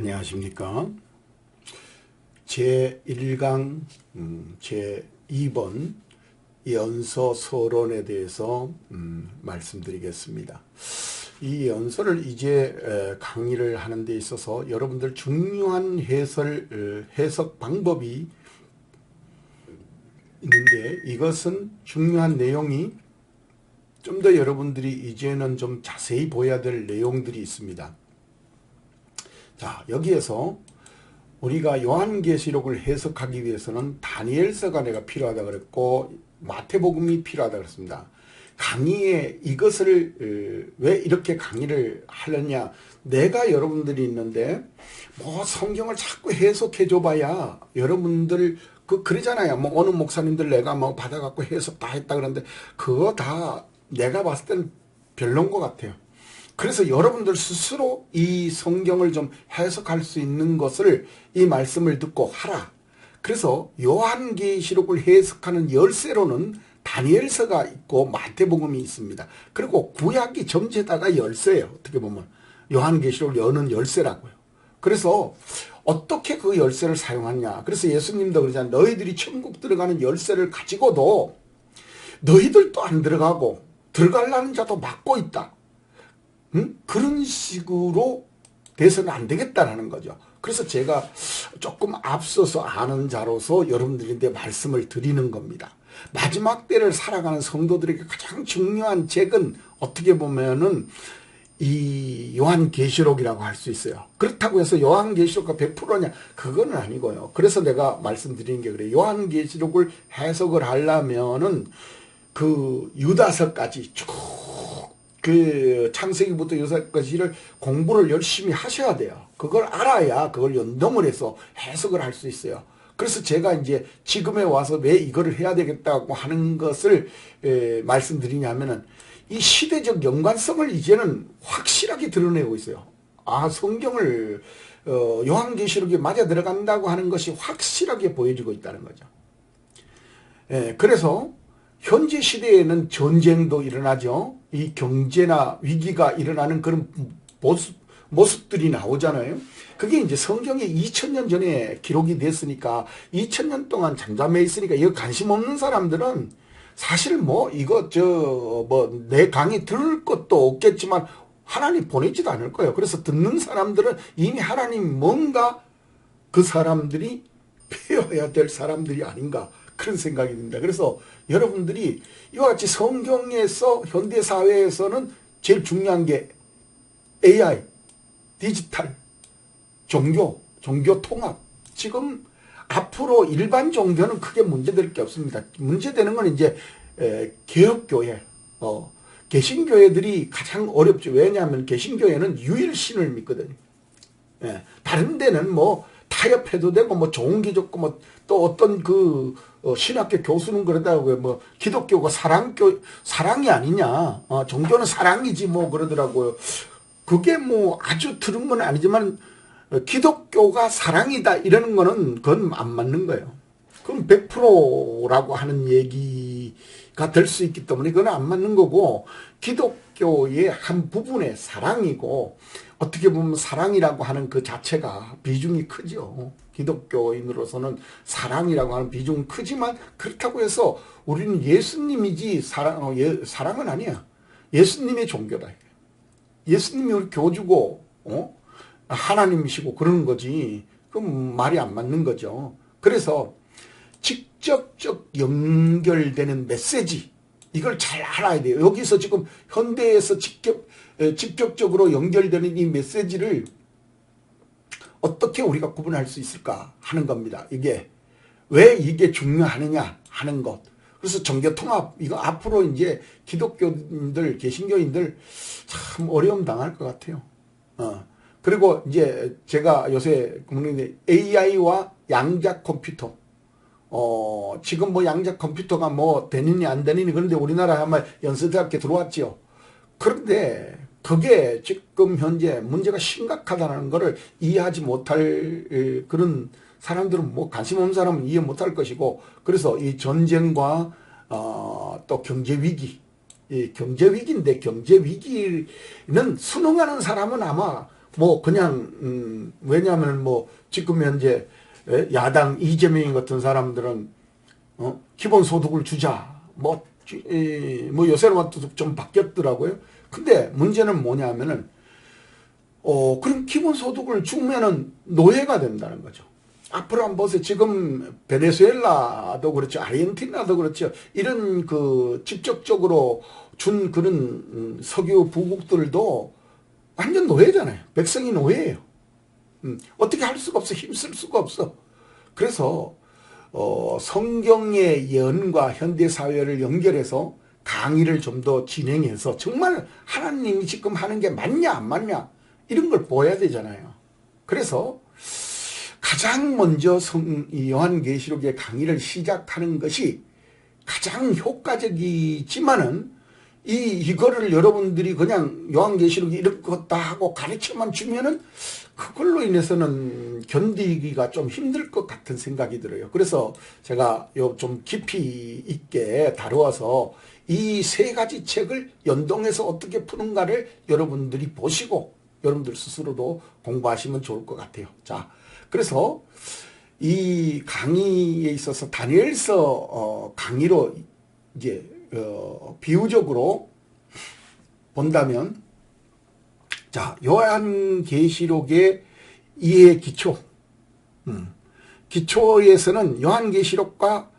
안녕하십니까. 제1강 제2번 연서 서론에 대해서 말씀드리겠습니다. 이 연서를 이제 강의를 하는 데 있어서 여러분들 중요한 해석 방법이 있는데, 이것은 중요한 내용이 좀 더 여러분들이 이제는 좀 자세히 보여야 될 내용들이 있습니다. 자, 여기에서 우리가 요한계시록을 해석하기 위해서는 다니엘서가 내가 필요하다 그랬고 마태복음이 필요하다 그랬습니다. 강의에 이것을 왜 이렇게 강의를 하려냐, 내가 여러분들이 있는데 뭐 성경을 자꾸 해석해 줘봐야 여러분들 그러잖아요. 뭐 어느 목사님들 내가 뭐 받아갖고 해석 다 했다 그러는데 그거 다 내가 봤을 때는 별론 것 같아요. 그래서 여러분들 스스로 이 성경을 좀 해석할 수 있는 것을 이 말씀을 듣고 하라. 그래서 요한계시록을 해석하는 열쇠로는 다니엘서가 있고 마태복음이 있습니다. 그리고 구약이 전체다가 열쇠예요. 어떻게 보면 요한계시록을 여는 열쇠라고요. 그래서 어떻게 그 열쇠를 사용하냐. 그래서 예수님도 그러잖아요. 너희들이 천국 들어가는 열쇠를 가지고도 너희들도 안 들어가고 들어가려는 자도 막고 있다. 그런 식으로 돼서는 안 되겠다라는 거죠. 그래서 제가 조금 앞서서 아는 자로서 여러분들한테 말씀을 드리는 겁니다. 마지막 때를 살아가는 성도들에게 가장 중요한 책은 어떻게 보면은 이 요한계시록이라고 할 수 있어요. 그렇다고 해서 요한계시록과 100%냐? 그건 아니고요. 그래서 내가 말씀드리는 게 그래요. 요한계시록을 해석을 하려면은 그 유다서까지 쭉 그 창세기부터 유다서까지를 공부를 열심히 하셔야 돼요. 그걸 알아야 그걸 연동을 해서 해석을 할 수 있어요. 그래서 제가 이제 지금에 와서 왜 이거를 해야 되겠다고 하는 것을 말씀드리냐면은 이 시대적 연관성을 이제는 확실하게 드러내고 있어요. 아, 성경을 요한계시록에 맞아 들어간다고 하는 것이 확실하게 보여지고 있다는 거죠. 그래서 현재 시대에는 전쟁도 일어나죠. 이 경제나 위기가 일어나는 그런 모습들이 나오잖아요. 그게 이제 성경에 2000년 전에 기록이 됐으니까 2000년 동안 잠잠해 있으니까 이거 관심 없는 사람들은 사실 뭐 이거 내 강의 들을 것도 없겠지만 하나님 보내지도 않을 거예요. 그래서 듣는 사람들은 이미 하나님 뭔가 그 사람들이 배워야 될 사람들이 아닌가, 그런 생각이 듭니다. 그래서 여러분들이 이와 같이 성경에서 현대사회에서는 제일 중요한 게 AI, 디지털, 종교 통합. 지금 앞으로 일반 종교는 크게 문제될 게 없습니다. 문제되는 건 이제 개혁교회, 개신교회들이 가장 어렵죠. 왜냐하면 개신교회는 유일신을 믿거든요. 다른 데는 뭐 타협해도 되고 뭐 좋은 게 좋고 뭐 또 어떤 신학교 교수는 그러더라고요. 뭐 기독교가 사랑이 아니냐, 종교는 사랑이지 뭐 그러더라고요. 그게 뭐 아주 들은 건 아니지만 기독교가 사랑이다 이러는 거는 그건 안 맞는 거예요. 그건 100%라고 하는 얘기가 될 수 있기 때문에 그건 안 맞는 거고, 기독교의 한 부분의 사랑이고, 어떻게 보면 사랑이라고 하는 그 자체가 비중이 크죠. 기독교인으로서는 사랑이라고 하는 비중은 크지만 그렇다고 해서 우리는 예수님이지 사랑은 아니야. 예수님의 종교다. 예수님이 우리 교주고 하나님이시고 그러는 거지. 그럼 말이 안 맞는 거죠. 그래서 직접적 연결되는 메시지, 이걸 잘 알아야 돼요. 여기서 지금 현대에서 직접적으로 연결되는 이 메시지를 어떻게 우리가 구분할 수 있을까 하는 겁니다. 왜 이게 중요하느냐 하는 것. 그래서 종교통합, 이거 앞으로 이제 기독교인들, 개신교인들 참 어려움 당할 것 같아요. 그리고 이제 제가 요새 공부하는데 AI와 양자 컴퓨터. 지금 뭐 양자 컴퓨터가 뭐 되느니 안 되느니, 그런데 우리나라에 아마 연세대학교 들어왔지요. 그런데 그게 지금 현재 문제가 심각하다는 것을 이해하지 못할 그런 사람들은, 뭐 관심 없는 사람은 이해 못할 것이고, 그래서 이 전쟁과 또 경제위기, 이 경제위기인데 경제위기는 순응하는 사람은 아마 뭐 그냥 왜냐하면 뭐 지금 현재 야당 이재명 같은 사람들은 기본소득을 주자 뭐 요새는 좀 바뀌었더라고요. 근데 문제는 뭐냐면은 그럼 기본소득을 주면은 노예가 된다는 거죠. 앞으로 한번 보세요. 지금 베네수엘라도 그렇죠. 아르헨티나도 그렇죠. 이런 그 직접적으로 준 그런 석유 부국들도 완전 노예잖아요. 백성이 노예예요. 어떻게 할 수가 없어. 힘쓸 수가 없어. 그래서 성경의 예언과 현대사회를 연결해서 강의를 좀 더 진행해서 정말 하나님이 지금 하는 게 맞냐 안 맞냐 이런 걸 보여야 되잖아요. 그래서 가장 먼저 요한계시록의 강의를 시작하는 것이 가장 효과적이지만은 이거를 여러분들이 그냥 요한계시록이 이렇다 하고 가르쳐만 주면은 그걸로 인해서는 견디기가 좀 힘들 것 같은 생각이 들어요. 그래서 제가 좀 깊이 있게 다루어서 이 세 가지 책을 연동해서 어떻게 푸는가를 여러분들이 보시고 여러분들 스스로도 공부하시면 좋을 것 같아요. 자, 그래서 이 강의에 있어서 다니엘서 강의로 이제 비유적으로 본다면, 자, 요한계시록의 이해 기초, 기초에서는 요한계시록과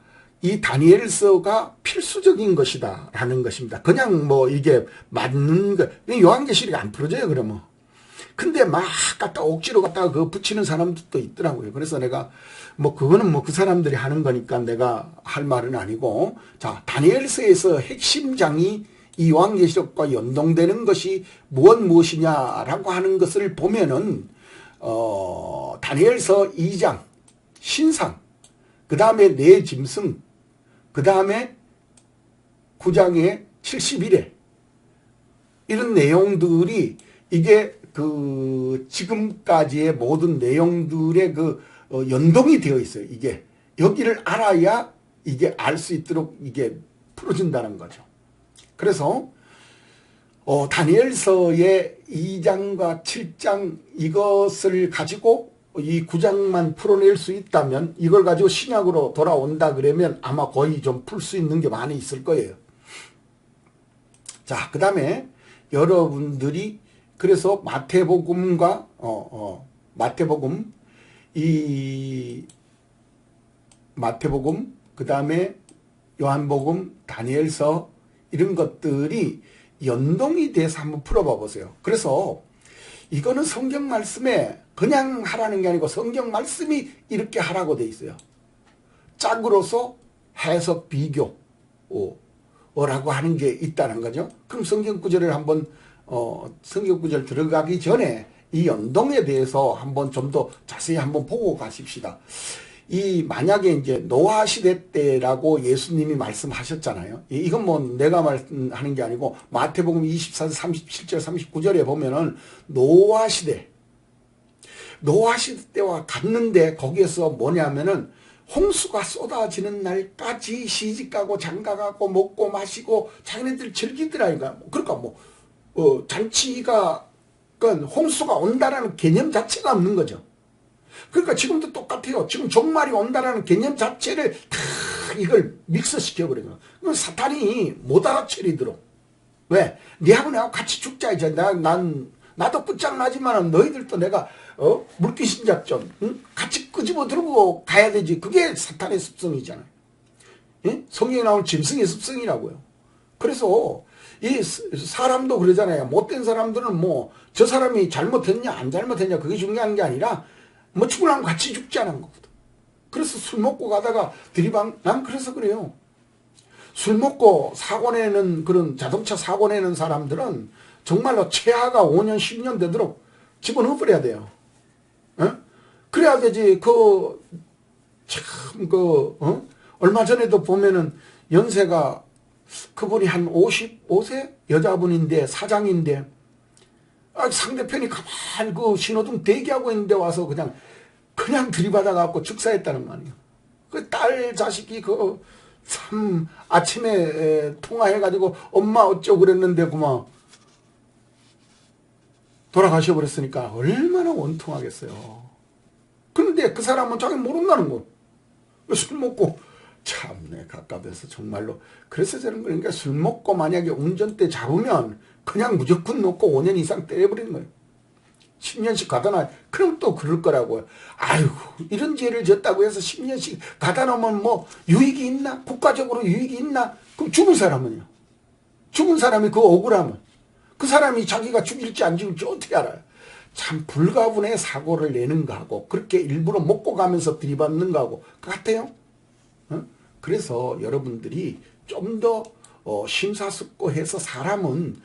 이 다니엘서가 필수적인 것이다 라는 것입니다. 그냥 뭐 이게 맞는 거, 요한계시록이 안 풀어져요 그러면. 근데 막 갖다 억지로 갖다가 그 붙이는 사람들도 있더라고요. 그래서 내가 뭐 그거는 뭐 그 사람들이 하는 거니까 내가 할 말은 아니고, 자, 다니엘서에서 핵심장이 이 요한계시록과 연동되는 것이 무엇이냐라고 하는 것을 보면은 다니엘서 2장 신상, 그 다음에 네 짐승, 그 다음에 9장의 71회 이런 내용들이 이게 그 지금까지의 모든 내용들의 그 연동이 되어 있어요. 이게 여기를 알아야 이게 알 수 있도록 이게 풀어진다는 거죠. 그래서 다니엘서의 2장과 7장 이것을 가지고 이 9장만 풀어낼 수 있다면 이걸 가지고 신약으로 돌아온다 그러면 아마 거의 좀 풀 수 있는 게 많이 있을 거예요. 자, 그 다음에 여러분들이 그래서 마태복음과 마태복음 그 다음에 요한복음, 다니엘서 이런 것들이 연동이 돼서 한번 풀어봐 보세요. 그래서 이거는 성경 말씀에 그냥 하라는 게 아니고 성경 말씀이 이렇게 하라고 돼 있어요. 짝으로서 해석 비교 라고 하는 게 있다는 거죠. 그럼 성경 구절을 한번 성경 구절 들어가기 전에 이 연동에 대해서 한번 좀 더 자세히 한번 보고 가십시다. 만약에 이제 노아 시대 때라고 예수님이 말씀하셨잖아요. 이건 뭐 내가 말하는 게 아니고 마태복음 24장 37절 39절에 보면은 노아 시대 때와 같는데 거기에서 뭐냐면은 홍수가 쏟아지는 날까지 시집가고 장가가고 먹고 마시고 자기네들 즐기더라니까. 그러니까 잔치가 홍수가 온다라는 개념 자체가 없는 거죠. 그러니까 지금도 똑같아요. 지금 종말이 온다라는 개념 자체를 다 이걸 믹스시켜버려요. 그럼 사탄이 못 알아채리도록. 왜? 니하고 내하고 같이 죽자. 이제 나도 끝장나지만 너희들도 내가 물귀신 작전 같이 끄집어 들고 가야 되지. 그게 사탄의 습성이잖아요. 예? 성경에 나온 짐승의 습성이라고요. 그래서 이 사람도 그러잖아요. 못된 사람들은 뭐 저 사람이 잘못했냐 안 잘못했냐 그게 중요한 게 아니라 뭐 죽으려면 같이 죽자는 거거든. 그래서 술 먹고 가다가 난 그래서 그래요. 술 먹고 사고 내는 그런 자동차 사고 내는 사람들은 정말로 최하가 5년 10년 되도록 집어넣어 버려야 돼요. 어? 그래야 되지. 얼마 전에도 보면은 연세가 그분이 한 55세 여자분인데 사장인데 상대편이 가만히 그 신호등 대기하고 있는데 와서 그냥 들이받아갖고 즉사했다는 거 아니에요. 그 딸 자식이 참 아침에 통화해가지고 엄마 어쩌고 그랬는데 그만 돌아가셔버렸으니까 얼마나 원통하겠어요. 그런데 그 사람은 자기 모른다는 거. 술 먹고 참내 갑갑해서 정말로. 그래서 저는 그러니까 술 먹고 만약에 운전대 잡으면 그냥 무조건 놓고 5년 이상 때려버리는 거예요. 10년씩 가다놔. 그럼 또 그럴 거라고요. 아이고 이런 죄를 졌다고 해서 10년씩 가다놓으면 뭐 유익이 있나? 국가적으로 유익이 있나? 그럼 죽은 사람은요? 죽은 사람이 그 억울함은 그 사람이 자기가 죽일지 안 죽일지 어떻게 알아요? 참 불가분의 사고를 내는 거하고 그렇게 일부러 먹고 가면서 들이받는 거하고 같아요. 그래서 여러분들이 좀 더 심사숙고해서 사람은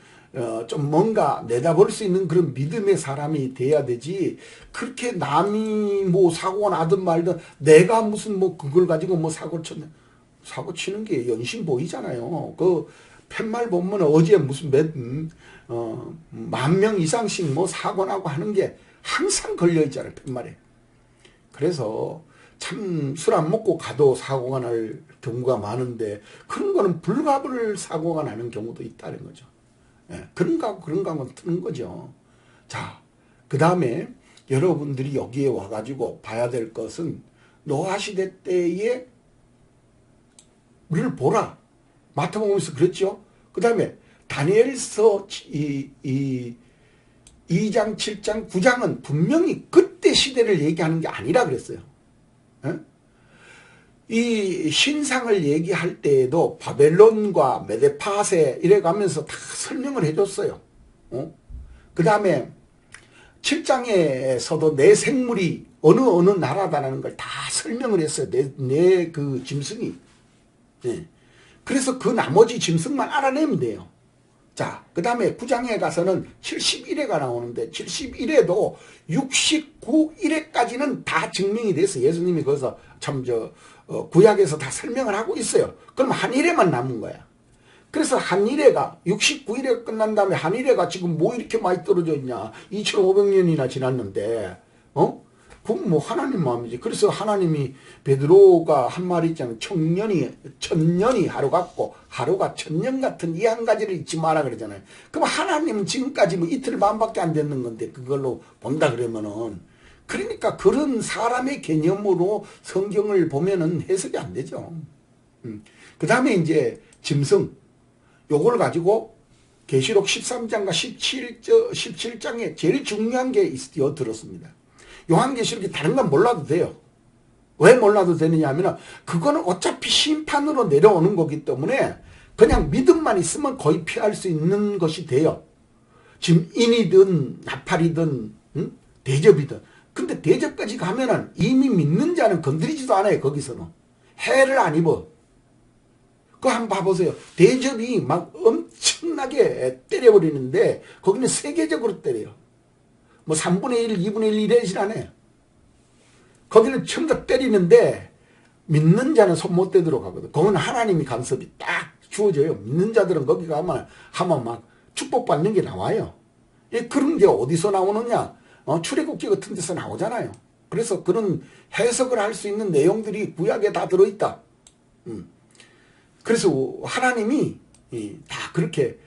좀 뭔가 내다볼 수 있는 그런 믿음의 사람이 돼야 되지. 그렇게 남이 뭐 사고가 나든 말든 내가 무슨 뭐 그걸 가지고 뭐 사고 쳤네. 사고 치는 게 연신 보이잖아요. 그 팻말 보면 어제 무슨 만 명 이상씩 뭐 사고 나고 하는 게 항상 걸려 있잖아요. 팻말에. 그래서 참 술 안 먹고 가도 사고가 날 경우가 많은데 그런 거는 불가불 사고가 나는 경우도 있다는 거죠. 예, 그런가 하고 트는 거죠. 자, 그 다음에 여러분들이 여기에 와가지고 봐야 될 것은 노아시대 때의 를 보라. 마태복음에서 그랬죠. 그 다음에 다니엘서 2장, 7장, 9장은 분명히 그때 시대를 얘기하는 게 아니라 그랬어요. 예? 이 신상을 얘기할 때에도 바벨론과 메데파세 이래 가면서 다 설명을 해줬어요. 그 다음에 7장에서도 내 생물이 어느 나라다라는 걸 다 설명을 했어요. 내 그 짐승이. 네. 그래서 그 나머지 짐승만 알아내면 돼요. 자, 그 다음에 9장에 가서는 71회가 나오는데 71회도 69일에까지는 다 증명이 돼서 예수님이 거기서 참 구약에서 다 설명을 하고 있어요. 그럼 한 일회만 남은 거야. 그래서 한 일회가 69일에 끝난 다음에 한 일회가 지금 뭐 이렇게 많이 떨어져 있냐. 2500년이나 지났는데 그건 뭐 하나님 마음이지. 그래서 하나님이 베드로가 한 말이 있잖아요. 천년이 하루 같고 하루가 천년 같은 이 한 가지를 잊지 마라 그러잖아요. 그럼 하나님은 지금까지 뭐 이틀 반밖에 안 됐는 건데 그걸로 본다 그러면은 그러니까 그런 사람의 개념으로 성경을 보면은 해석이 안 되죠. 그 다음에 이제 짐승 요걸 가지고 계시록 13장과 17장에 제일 중요한 게 들었습니다. 요한계시록이 다른 건 몰라도 돼요. 왜 몰라도 되느냐 하면 그거는 어차피 심판으로 내려오는 거기 때문에 그냥 믿음만 있으면 거의 피할 수 있는 것이 돼요. 지금 인이든 나팔이든 대접이든. 근데 대접까지 가면은 이미 믿는 자는 건드리지도 않아요. 거기서는. 해를 안 입어. 그거 한번 봐보세요. 대접이 막 엄청나게 때려버리는데 거기는 세계적으로 때려요. 뭐 3분의 1, 2분의 1 이래질 않아요. 거기는 전부 다 때리는데 믿는 자는 손 못 대도록 하거든. 그건 하나님이 간섭이 딱 주어져요. 믿는 자들은 거기 가면 막 축복받는 게 나와요. 그런 게 어디서 나오느냐. 출애굽기 같은 데서 나오잖아요. 그래서 그런 해석을 할 수 있는 내용들이 구약에 다 들어있다. 그래서 하나님이 다 그렇게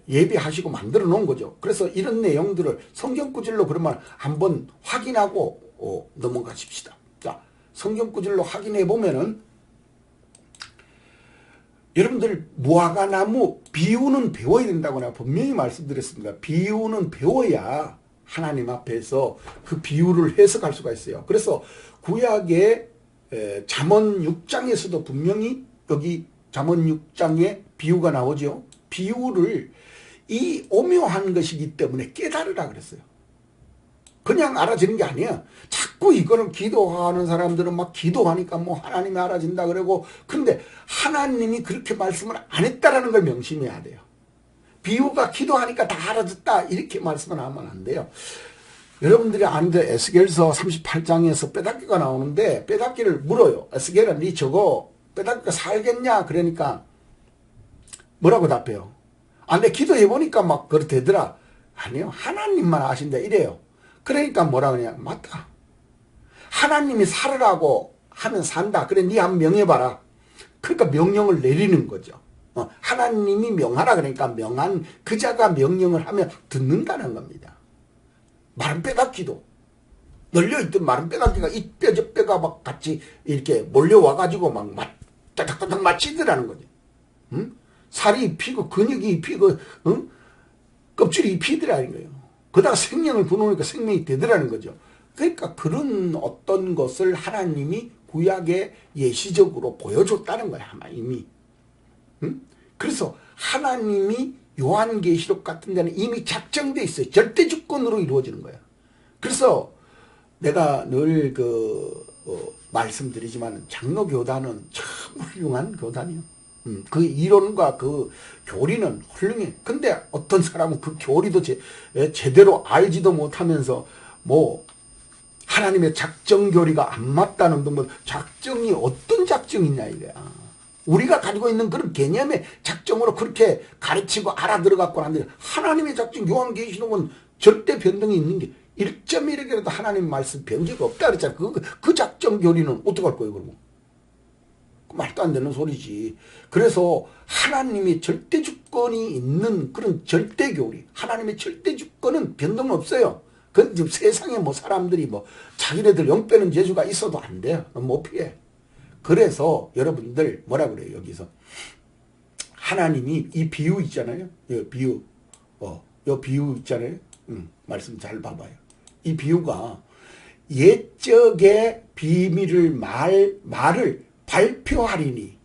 예비하시고 만들어 놓은 거죠. 그래서 이런 내용들을 성경 구절로 그러면 한번 확인하고 넘어가십시다. 자, 성경 구절로 확인해 보면은 여러분들 무화과나무 비유는 배워야 된다고 내가 분명히 말씀드렸습니다. 비유는 배워야 하나님 앞에서 그 비유를 해석할 수가 있어요. 그래서 구약의 잠언 6장에서도 분명히 여기 잠언 6장에 비유가 나오죠. 비유를 이 오묘한 것이기 때문에 깨달으라 그랬어요. 그냥 알아지는 게 아니야. 자꾸 이거는 기도하는 사람들은 막 기도하니까 뭐 하나님이 알아진다 그러고 그런데 하나님이 그렇게 말씀을 안 했다라는 걸 명심해야 돼요. 비유가 기도하니까 다 알아듣다 이렇게 말씀을 하면 안 돼요. 여러분들이 아는데 에스겔서 38장에서 빼닫기가 나오는데 빼닫기를 물어요. 에스겔아 네 저거 빼닫기가 살겠냐 그러니까 뭐라고 답해요? 내 기도해보니까 막 그렇대더라. 아니요. 하나님만 아신다 이래요. 그러니까 뭐라 그러냐. 맞다. 하나님이 살으라고 하면 산다. 그래 네 한번 명해봐라. 그러니까 명령을 내리는 거죠. 하나님이 명하라 그러니까 명한 그 자가 명령을 하면 듣는다는 겁니다. 마른 빼닫기도 널려있던 마른 빼닫기가 이 뼈 저 뼈가 막 같이 이렇게 몰려와가지고 막 따닥따닥 맞히더라는 거지. 응? 살이 입히고 근육이 입히고 응? 껍질이 입히더라는 거예요. 그러다가 생명을 부어놓으니까 생명이 되더라는 거죠. 그러니까 그런 어떤 것을 하나님이 구약에 예시적으로 보여줬다는 거야 아마 이미. 응? 그래서 하나님이 요한계시록 같은 데는 이미 작정돼 있어요. 절대주권으로 이루어지는 거야. 그래서 내가 늘 말씀드리지만 장로교단은 참 훌륭한 교단이에요. 그 이론과 그 교리는 훌륭해. 근데 어떤 사람은 그 교리도 제대로 알지도 못하면서 뭐 하나님의 작정 교리가 안 맞다는 등 뭐 작정이 어떤 작정이냐 이거야. 우리가 가지고 있는 그런 개념의 작정으로 그렇게 가르치고 알아들어갖고 하는데 하나님의 작정 요한계시록은 절대 변동이 있는 게 1.1에게라도 하나님 말씀 변제가 없다 그랬잖아. 그 작정 교리는 어떡할 거예요 그러면. 말도 안 되는 소리지. 그래서 하나님의 절대주권이 있는 그런 절대교리, 하나님의 절대주권은 변동 없어요. 그건 지금 세상에 뭐 사람들이 뭐 자기네들 영 빼는 재주가 있어도 안 돼요. 못 피해. 그래서 여러분들 뭐라 그래요 여기서 하나님이 이 비유 있잖아요. 이 비유, 이 비유 있잖아요. 말씀 잘 봐봐요. 이 비유가 옛적의 비밀을 말을 발표하리니,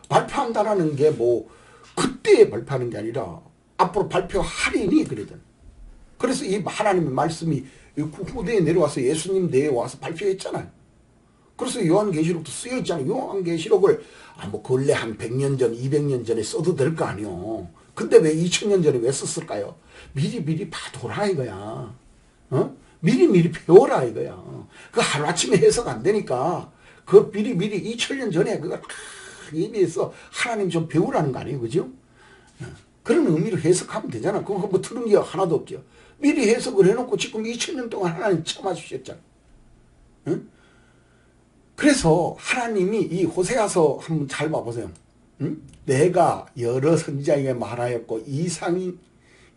발표한다라는 게 뭐 그때 발표하는 게 아니라 앞으로 발표하리니 그러잖아요. 그래서 이 하나님의 말씀이 후대에 내려와서 예수님 대에 와서 발표했잖아요. 그래서 요한계시록도 쓰여 있잖아요. 요한계시록을 뭐 근래 한 100년 전, 200년 전에 써도 될 거 아니요. 근데 왜 2000년 전에 왜 썼을까요? 미리 봐둬라 이거야. 미리 배워라 이거야. 그 하루아침에 해석 안 되니까 그 미리 2000년 전에 그거 다 예비해서 하나님 좀 배우라는 거 아니에요. 그죠? 그런 의미로 해석하면 되잖아. 그거 뭐 틀은 게 하나도 없죠. 미리 해석을 해놓고 지금 2000년 동안 하나님 참아주셨잖아. 응? 그래서 하나님이 이 호세아서 한번 잘 봐보세요. 응? 내가 여러 선지자에게 말하였고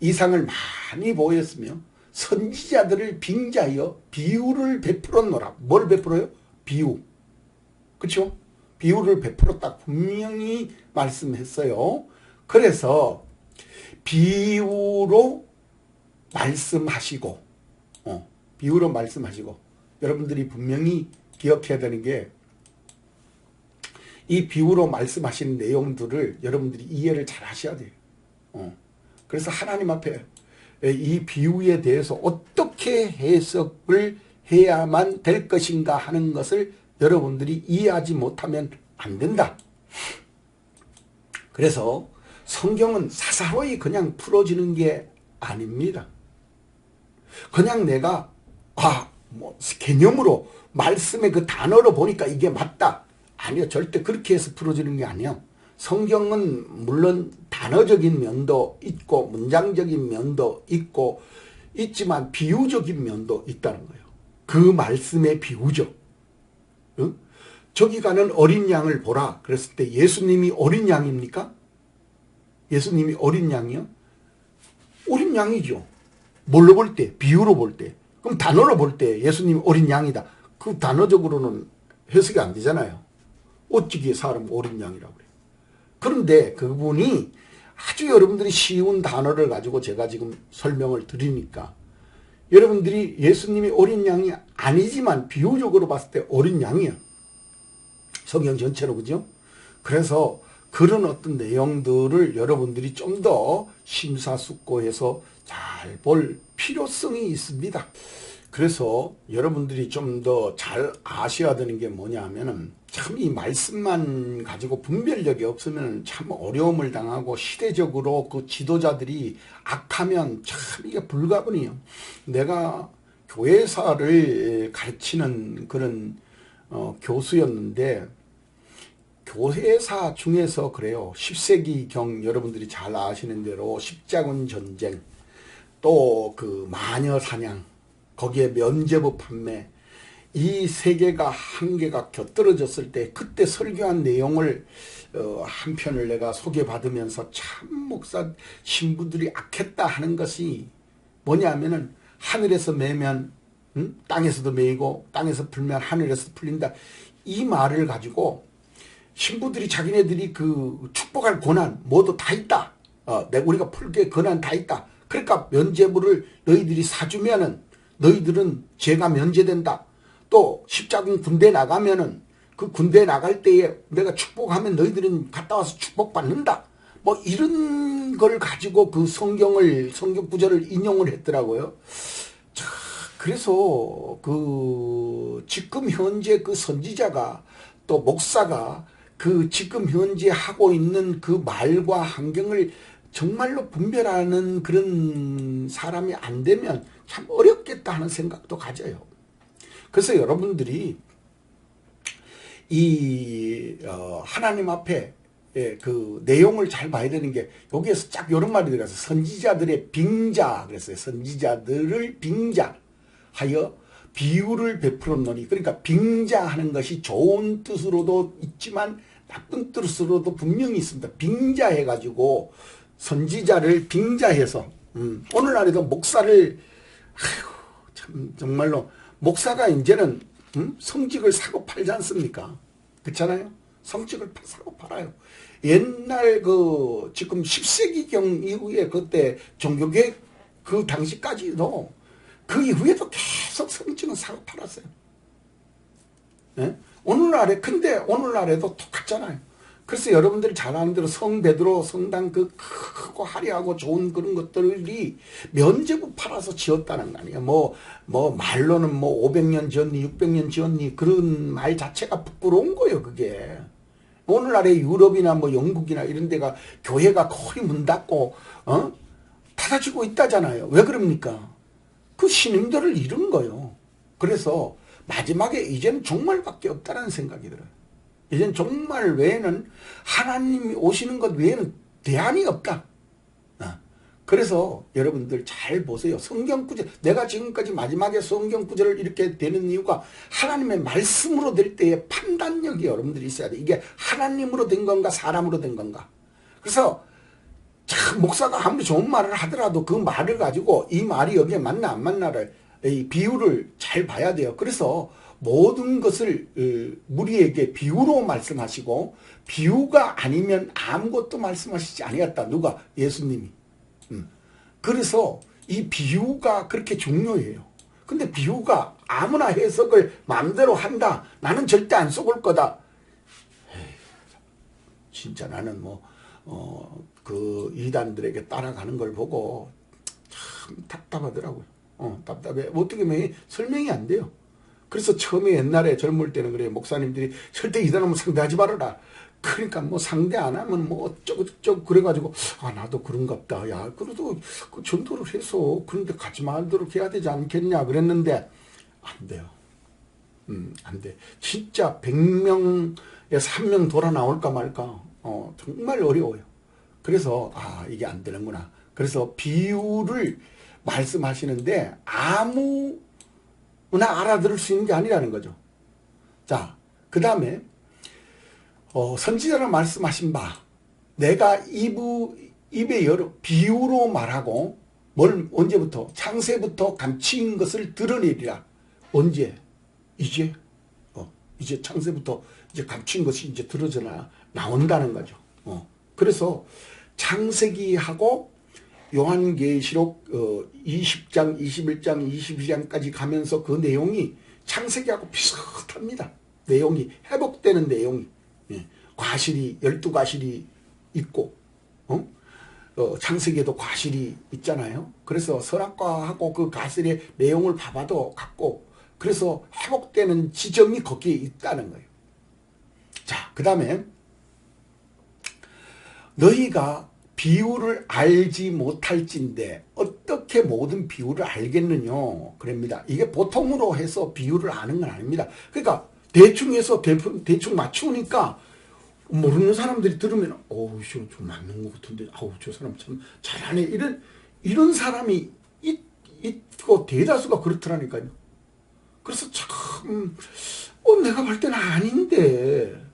이상을 많이 보였으며 선지자들을 빙자하여 비유를 베풀었노라. 뭘 베풀어요? 비유. 그렇죠? 비유를 베풀었다 분명히 말씀했어요. 그래서 비유로 말씀하시고 비유로 말씀하시고 여러분들이 분명히 기억해야 되는 게 이 비유로 말씀하시는 내용들을 여러분들이 이해를 잘 하셔야 돼요. 그래서 하나님 앞에 이 비유에 대해서 어떻게 해석을 해야만 될 것인가 하는 것을 여러분들이 이해하지 못하면 안 된다. 그래서 성경은 사사로이 그냥 풀어지는 게 아닙니다. 그냥 내가 뭐 개념으로 말씀의 그 단어로 보니까 이게 맞다. 아니요. 절대 그렇게 해서 풀어지는 게 아니에요. 성경은 물론 단어적인 면도 있고 문장적인 면도 있고 있지만 비유적인 면도 있다는 거예요. 그 말씀의 비유죠. 응? 저기 가는 어린 양을 보라. 그랬을 때 예수님이 어린 양입니까? 예수님이 어린 양이요? 어린 양이죠. 뭘로 볼 때? 비유로 볼 때. 그럼 단어로 볼 때 예수님이 어린 양이다. 그 단어적으로는 해석이 안 되잖아요. 어찌기에 사람 어린 양이라고 그래요. 그런데 그분이 아주 여러분들이 쉬운 단어를 가지고 제가 지금 설명을 드리니까 여러분들이 예수님이 어린 양이 아니지만 비유적으로 봤을 때 어린 양이에요. 성경 전체로. 그죠? 그래서 그런 어떤 내용들을 여러분들이 좀 더 심사숙고해서 잘 볼 필요성이 있습니다. 그래서 여러분들이 좀 더 잘 아셔야 되는 게 뭐냐 하면은 참 이 말씀만 가지고 분별력이 없으면 참 어려움을 당하고 시대적으로 그 지도자들이 악하면 참 이게 불가분이에요. 내가 교회사를 가르치는 그런 교수였는데 교회사 중에서 그래요. 10세기경 여러분들이 잘 아시는 대로 십자군 전쟁, 또 그 마녀 사냥, 거기에 면죄부 판매, 이 세 개가 한 개가 곁들어졌을 때 그때 설교한 내용을 한 편을 내가 소개받으면서 참 목사 신부들이 악했다 하는 것이 뭐냐면은 하늘에서 매면 땅에서도 매이고 땅에서 풀면 하늘에서 풀린다. 이 말을 가지고 신부들이 자기네들이 그 축복할 권한 뭐도 다 있다. 우리가 풀게 권한 다 있다. 그러니까 면죄부를 너희들이 사주면은 너희들은 죄가 면제된다. 또 십자군 군대 나가면은 그 군대 나갈 때에 내가 축복하면 너희들은 갔다 와서 축복받는다. 뭐 이런 걸 가지고 그 성경 구절을 인용을 했더라고요. 자, 그래서 그 지금 현재 그 선지자가 또 목사가 그 지금 현재 하고 있는 그 말과 환경을 정말로 분별하는 그런 사람이 안 되면 참 어렵겠다 하는 생각도 가져요. 그래서 여러분들이 이 하나님 앞에 그 내용을 잘 봐야 되는 게 여기에서 쫙 이런 말이 들어가서 선지자들의 빙자 그랬어요. 선지자들을 빙자하여 비유를 베풀었노니, 그러니까 빙자하는 것이 좋은 뜻으로도 있지만 나쁜 뜻으로도 분명히 있습니다. 빙자해가지고 선지자를 빙자해서 오늘날에도 목사를 참 정말로 목사가 이제는 성직을 사고 팔지 않습니까? 그렇잖아요. 성직을 사고 팔아요. 옛날 그 지금 10세기경 이후에 그때 종교개혁 그 당시까지도 그 이후에도 계속 성직은 사고 팔았어요. 네? 근데 오늘날에도 똑같잖아요. 그래서 여러분들이 잘 아는 대로 성 베드로 성당 그 크고 화려하고 좋은 그런 것들이 면제부 팔아서 지었다는 거 아니에요. 뭐 말로는 뭐 500년 지었니 600년 지었니 그런 말 자체가 부끄러운 거예요. 그게 오늘날의 유럽이나 뭐 영국이나 이런 데가 교회가 거의 문 닫고 닫아지고 있다잖아요. 왜 그럽니까? 그 신임들을 잃은 거예요. 그래서 마지막에 이제는 종말밖에 없다는 생각이 들어요. 이젠 종말 외에는 하나님이 오시는 것 외에는 대안이 없다. 그래서 여러분들 잘 보세요. 성경 구절, 내가 지금까지 마지막에 성경 구절을 이렇게 되는 이유가 하나님의 말씀으로 될 때의 판단력이 여러분들이 있어야 돼. 이게 하나님으로 된 건가 사람으로 된 건가. 그래서 참 목사가 아무리 좋은 말을 하더라도 그 말을 가지고 이 말이 여기에 맞나 안 맞나를 이 비유를 잘 봐야 돼요. 그래서 모든 것을 우리에게 비유로 말씀하시고 비유가 아니면 아무것도 말씀하시지 아니었다. 누가? 예수님이. 그래서 이 비유가 그렇게 중요해요. 근데 비유가 아무나 해석을 마음대로 한다. 나는 절대 안 속을 거다. 에이, 진짜 나는 그 이단들에게 따라가는 걸 보고 참 답답하더라고요. 답답해. 어떻게 보면 설명이 안 돼요. 그래서 처음에 옛날에 젊을 때는 그래요. 목사님들이 절대 이단하면 상대하지 말아라. 그러니까 뭐 상대 안 하면 뭐 어쩌고 그래가지고 나도 그런갑다. 야 그래도 그 전도를 해서 그런데 가지 말도록 해야 되지 않겠냐 그랬는데 안 돼요. 안 돼. 진짜 100명에서 1명 돌아 나올까 말까 정말 어려워요. 그래서 이게 안 되는구나. 그래서 비유를 말씀하시는데 아무나 알아들을 수 있는 게 아니라는 거죠. 자, 그 다음에 선지자로 말씀하신 바 내가 입에 열어 비유로 말하고 언제부터? 창세부터 감추인 것을 드러내리라. 언제? 이제 창세부터 이제 감추인 것이 이제 드러져 나온다는 거죠. 그래서 창세기하고 요한계시록 20장, 21장, 22장까지 가면서 그 내용이 창세기하고 비슷합니다. 내용이 회복되는 내용이. 과실이 12과실이 있고 창세기에도 과실이 있잖아요. 그래서 선악과하고 그 과실의 내용을 봐봐도 같고 그래서 회복되는 지점이 거기에 있다는 거예요. 자, 그 다음에 너희가 비유를 알지 못할진데 어떻게 모든 비유를 알겠느냐 그럽니다. 이게 보통으로 해서 비유를 아는 건 아닙니다. 그러니까 대충 해서 대충 맞추니까 모르는 사람들이 들으면 좀 맞는 것 같은데 저 사람 참 잘하네 이런 사람이 있고 대다수가 그렇더라니까요. 그래서 참 내가 볼 때는 아닌데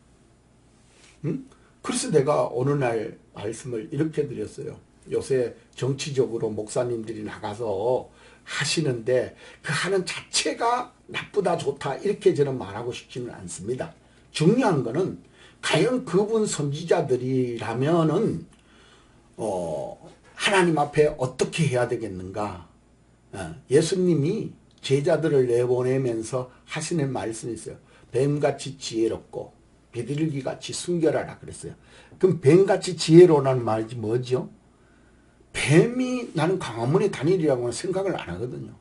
그래서 내가 어느 날 말씀을 이렇게 드렸어요. 요새 정치적으로 목사님들이 나가서 하시는데 그 하는 자체가 나쁘다 좋다 이렇게 저는 말하고 싶지는 않습니다. 중요한 거는 과연 그분 선지자들이라면은 하나님 앞에 어떻게 해야 되겠는가. 예수님이 제자들을 내보내면서 하시는 말씀이 있어요. 뱀같이 지혜롭고 비둘기같이 순결하라 그랬어요. 그럼 뱀같이 지혜로우라는 말이 뭐죠? 뱀이 나는 광화문에 다니리라고는 생각을 안 하거든요.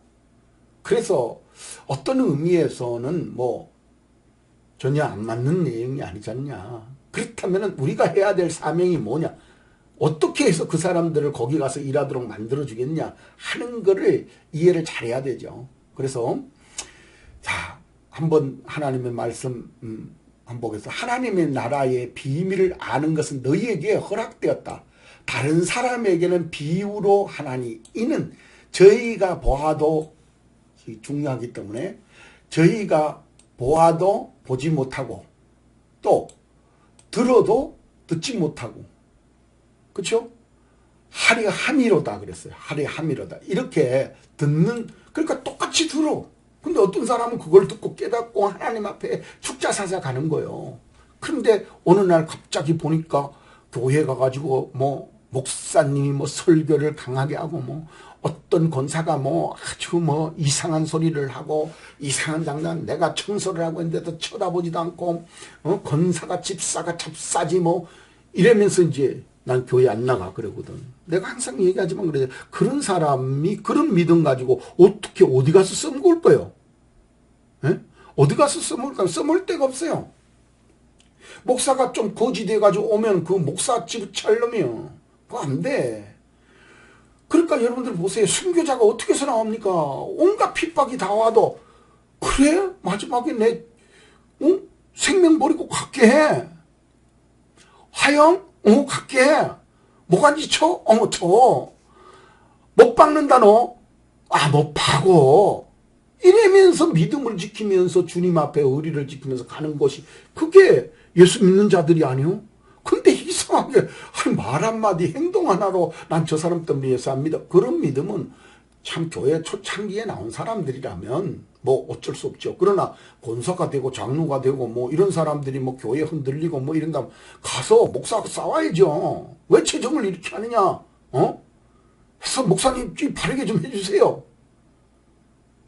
그래서 어떤 의미에서는 뭐 전혀 안 맞는 내용이 아니지 않냐. 그렇다면 우리가 해야 될 사명이 뭐냐. 어떻게 해서 그 사람들을 거기 가서 일하도록 만들어주겠냐 하는 거를 이해를 잘해야 되죠. 그래서 자, 한번 하나님의 말씀 한번 보겠습니다. 하나님의 나라의 비밀을 아는 것은 너희에게 허락되었다. 다른 사람에게는 비유로 하나니 이는 저희가 보아도 중요하기 때문에 저희가 보아도 보지 못하고 또 들어도 듣지 못하고 그렇죠? 하리 함이로다 그랬어요. 하리 함이로다. 이렇게 듣는 그러니까 똑같이 들어. 근데 어떤 사람은 그걸 듣고 깨닫고 하나님 앞에 축자사자 가는 거예요. 그런데 어느 날 갑자기 보니까 교회 가가지고 뭐 목사님이 뭐 설교를 강하게 하고 뭐 어떤 권사가 뭐 아주 뭐 이상한 소리를 하고 이상한 장난 내가 청소를 하고 있는데도 쳐다보지도 않고 권사가 집사가 잡사지 뭐 이러면서 이제 난 교회 안 나가 그러거든. 내가 항상 얘기하지만 그래 그런 사람이 그런 믿음 가지고 어떻게 어디 가서 써먹을 거예요? 에? 어디 가서 써먹을까요? 써먹을 데가 없어요. 목사가 좀 거지 돼가지고 오면 그 목사 집을 찰려면 그거 안 돼. 그러니까 여러분들 보세요. 순교자가 어떻게 해서 나옵니까? 온갖 핍박이 다 와도 그래? 마지막에 내 생명 버리고 갈게 해. 화영? 갈게 해. 뭐간지 쳐? 쳐. 못 박는다 너? 못 박어. 이러면서 믿음을 지키면서 주님 앞에 의리를 지키면서 가는 것이 그게 예수 믿는 자들이 아니요? 근데 이상하게 말 한마디 행동 하나로 난 저 사람 때문에 예수 안 믿어. 그런 믿음은 참 교회 초창기에 나온 사람들이라면 뭐 어쩔 수 없죠. 그러나 권사가 되고 장로가 되고 뭐 이런 사람들이 뭐 교회 흔들리고 뭐 이런다면 가서 목사하고 싸워야죠. 왜 체정을 이렇게 하느냐? 해서 목사님 바르게 좀 해주세요.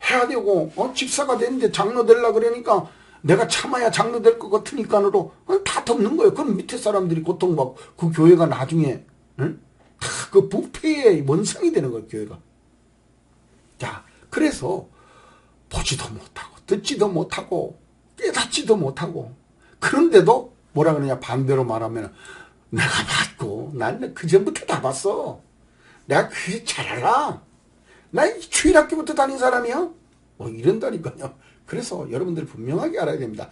해야 되고 집사가 되는데 장로 되려 그러니까 내가 참아야 장로 될 것 같으니까로 다 덮는 거예요. 그럼 밑에 사람들이 고통받고 그 교회가 나중에 다 그 부패의 원상이 되는 거예요. 교회가. 자, 그래서 보지도 못하고 듣지도 못하고 깨닫지도 못하고 그런데도 뭐라 그러냐 반대로 말하면 내가 봤고 난 그전부터 다 봤어. 내가 그게 잘 알아. 나 주일학교부터 다닌 사람이야. 뭐 이런다니까요. 그래서 여러분들 분명하게 알아야 됩니다.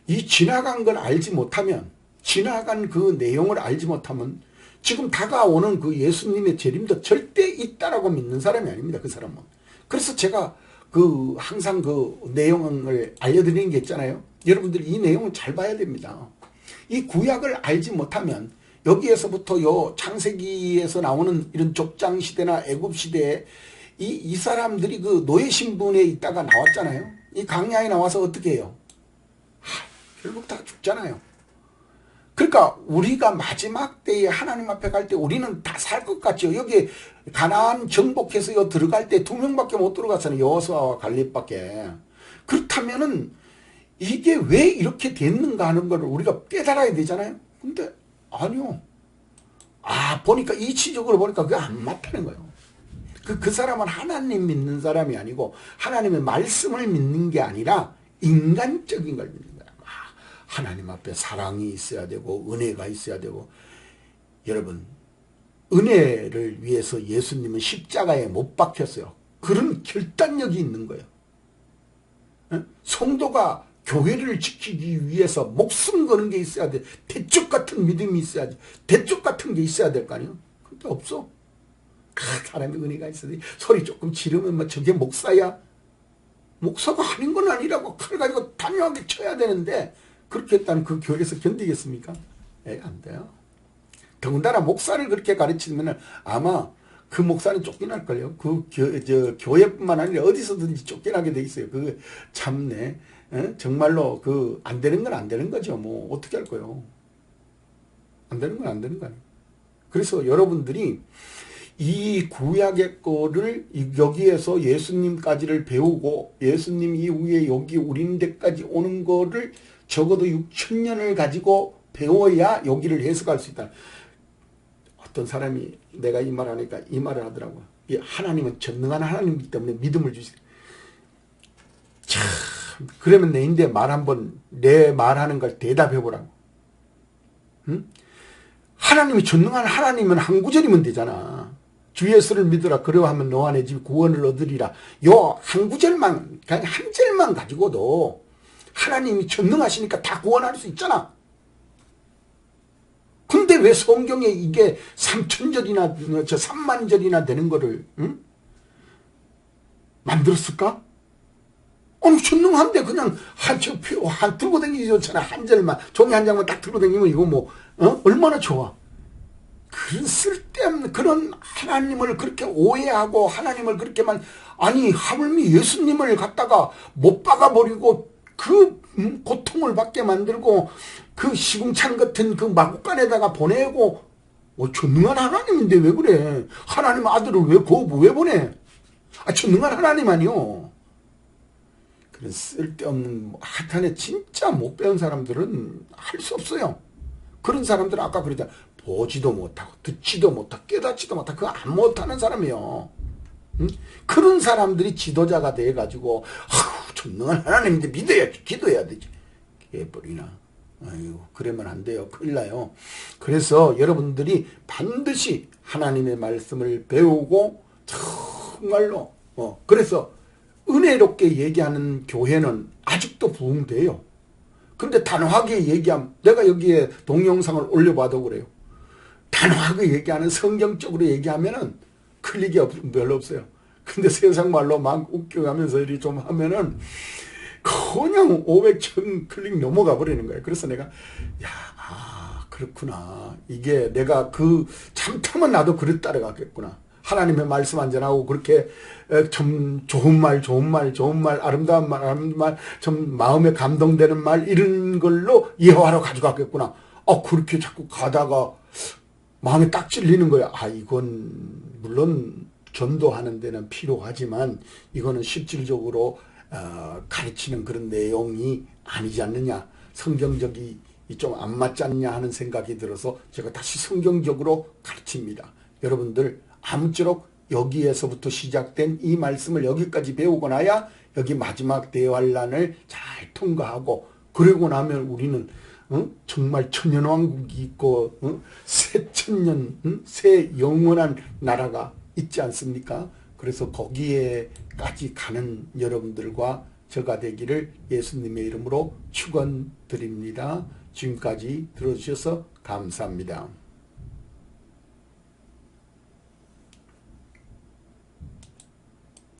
이 지나간 걸 알지 못하면 지나간 그 내용을 알지 못하면 지금 다가오는 그 예수님의 재림도 절대 있다라고 믿는 사람이 아닙니다. 그 사람은. 그래서 제가 항상 그 내용을 알려드리는 게 있잖아요. 여러분들 이 내용을 잘 봐야 됩니다. 이 구약을 알지 못하면 여기에서부터 요 창세기에서 나오는 이런 족장 시대나 애굽 시대에 이 사람들이 그 노예 신분에 있다가 나왔잖아요. 이 강야에 나와서 어떻게 해요? 결국 다 죽잖아요. 그러니까 우리가 마지막 때에 하나님 앞에 갈 때 우리는 다 살 것 같죠. 여기 가나안 정복해서 들어갈 때 2명밖에 못 들어갔잖아요. 여호수아와 갈렙밖에. 그렇다면은 이게 왜 이렇게 됐는가 하는 걸 우리가 깨달아야 되잖아요. 근데 아니요. 보니까 이치적으로 보니까 그게 안 맞다는 거예요. 그 사람은 하나님 믿는 사람이 아니고 하나님의 말씀을 믿는 게 아니라 인간적인 걸 믿는 거예요. 하나님 앞에 사랑이 있어야 되고 은혜가 있어야 되고 여러분 은혜를 위해서 예수님은 십자가에 못 박혔어요. 그런 결단력이 있는 거예요. 성도가 교회를 지키기 위해서 목숨 거는 게 있어야 돼. 대쪽 같은 믿음이 있어야지. 대쪽 같은 게 있어야 될 거 아니에요. 근데 없어. 사람의 은혜가 있어야 돼. 소리 조금 지르면 뭐 저게 목사야? 목사가 아닌 건 아니라고 칼 가지고 단호하게 쳐야 되는데 그렇게 했다는 그 교회에서 견디겠습니까? 안 돼요. 더군다나 목사를 그렇게 가르치면 아마 그 목사는 쫓겨날걸요. 교회뿐만 아니라 어디서든지 쫓겨나게 돼 있어요. 그 참네. 정말로 안 되는 건 안 되는 거죠. 뭐 어떻게 할 거요. 안 되는 건 안 되는 거예요. 그래서 여러분들이 이 구약의 거를 여기에서 예수님까지를 배우고 예수님 이후에 여기 우리 데까지 오는 거를 적어도 6,000년을 가지고 배워야 여기를 해석할 수 있다. 어떤 사람이 내가 이 말 하니까 이 말을 하더라고요. 하나님은 전능한 하나님이기 때문에 믿음을 주세요. 참, 그러면 내인데 내 말하는 걸 대답해 보라고. 응? 하나님이 전능한 하나님은 한 구절이면 되잖아. 주 예수를 믿으라 그러하면 너와 내 집 구원을 얻으리라. 요 한 구절만 그냥 한 절만 가지고도 하나님이 전능하시니까 다 구원할 수 있잖아. 근데 왜 성경에 이게 3,000절이나 30,000절이나 되는 거를 만들었을까? 아니 전능한데 그냥 들고 다니기 좋잖아. 한 절만 종이 한 장만 딱 들고 다니면 이거 뭐 얼마나 좋아. 그런 쓸데없는 그런 하나님을 그렇게 오해하고 하나님을 그렇게만 아니 하물며 예수님을 갖다가 못 박아버리고 그 고통을 받게 만들고 그 시궁창 같은 그 마구간에다가 보내고 전능한 하나님인데 왜 그래. 하나님 아들을 왜 보내. 전능한 하나님 아니요. 그런 쓸데없는 하여튼에 진짜 못 배운 사람들은 할 수 없어요. 그런 사람들은 아까 그러잖아. 보지도 못하고 듣지도 못하고 깨닫지도 못하고 그거 안 못하는 사람이요. 응? 그런 사람들이 지도자가 돼가지고 전능한 하나님인데 믿어야지 기도해야 되지. 개버리나. 아유 그러면 안 돼요. 큰일 나요. 그래서 여러분들이 반드시 하나님의 말씀을 배우고 정말로 그래서 은혜롭게 얘기하는 교회는 아직도 부흥돼요. 근데 단호하게 얘기하면 내가 여기에 동영상을 올려봐도 그래요. 단호하게 얘기하는 성경적으로 얘기하면은 클릭이 별로 없어요. 근데 세상 말로 막 웃겨가면서 이렇게 좀 하면은 그냥 500, 1000 클릭 넘어가 버리는 거예요. 그래서 내가 그렇구나. 이게 내가 참다면 나도 그릇 따라가겠구나. 하나님의 말씀 안전하고 그렇게 좀 좋은 말, 아름다운 말, 좀 마음에 감동되는 말 이런 걸로 예화로 가져가겠구나. 그렇게 자꾸 가다가 마음에 딱 찔리는 거야. 이건 물론 전도하는 데는 필요하지만 이거는 실질적으로 가르치는 그런 내용이 아니지 않느냐. 성경적이 좀 안 맞지 않냐 하는 생각이 들어서 제가 다시 성경적으로 가르칩니다. 여러분들 아무쪼록 여기에서부터 시작된 이 말씀을 여기까지 배우고 나야 여기 마지막 대환란을 잘 통과하고 그러고 나면 우리는 정말 천년왕국이 있고 새 천년 새 영원한 나라가 있지 않습니까? 그래서 거기에까지 가는 여러분들과 저가 되기를 예수님의 이름으로 축원드립니다. 지금까지 들어주셔서 감사합니다.